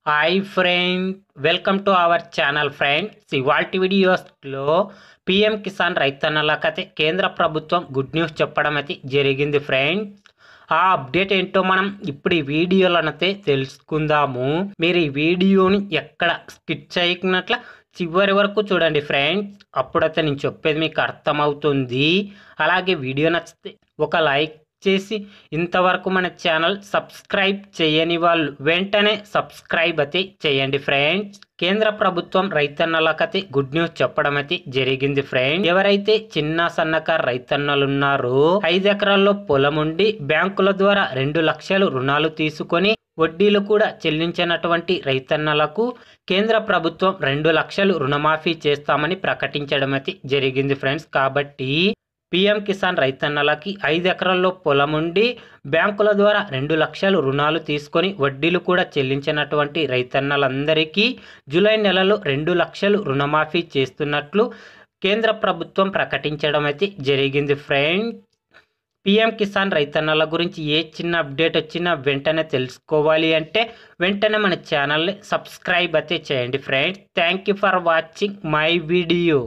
Hi friend, welcome to our channel friends. ఇవాల్టి వీడియోస్లో PM Kisan రైతన్నలకైతే కేంద్ర ప్రభుత్వం గుడ్ న్యూస్ చెప్పడం అయితే జరిగింది ఫ్రెండ్స్. ఆ అప్డేట్ ఏంటో మనం ఇప్పుడు ఈ వీడియోలోనైతే తెలుసుకుందాము. మీరు ఈ వీడియోని ఎక్కడ స్కిప్ చేయకున్నట్ల చివరి వరకు చూడండి ఫ్రెండ్స్. అప్పుడైతే నేను చెప్పేది మీకు అర్థమవుతుంది. అలాగే వీడియో నచ్చితే ఒక లైక్ చేసి ఇంతవరకు మన ఛానల్ సబ్స్క్రైబ్ చేయని వాళ్ళు వెంటనే సబ్స్క్రైబ్ అయితే చేయండి ఫ్రెండ్స్. కేంద్ర ప్రభుత్వం రైతన్నలకైతే గుడ్ న్యూస్ చెప్పడం అయితే జరిగింది ఫ్రెండ్స్. ఎవరైతే చిన్న సన్నకారు రైతన్నలు ఉన్నారో 5 ఎకరాల్లో పొలం ఉండి బ్యాంకుల ద్వారా 2 లక్షలు రుణాలు తీసుకొని వడ్డీలు కూడా చెల్లించినటువంటి రైతన్నలకు కేంద్ర ప్రభుత్వం 2 లక్షలు రుణమాఫీ చేస్తామని ప్రకటించడం అయితే జరిగింది ఫ్రెండ్స్. కాబట్టి పిఎం కిసాన్ రైతన్నలకి 5 ఎకరాల్లో పొలం ఉండి బ్యాంకుల ద్వారా 2 లక్షలు రుణాలు తీసుకొని వడ్డీలు కూడా చెల్లించినటువంటి రైతన్నలందరికీ జూలై నెలలో 2 లక్షలు రుణమాఫీ చేస్తున్నట్లు కేంద్ర ప్రభుత్వం ప్రకటించడం అయితే జరిగింది ఫ్రెండ్స్. పిఎం కిసాన్ రైతన్నల గురించి ఏ చిన్న అప్డేట్ వచ్చినా వెంటనే తెలుసుకోవాలి అంటే వెంటనే మన ఛానల్ని సబ్స్క్రైబ్ అయితే చేయండి friends. Thank you for watching my video.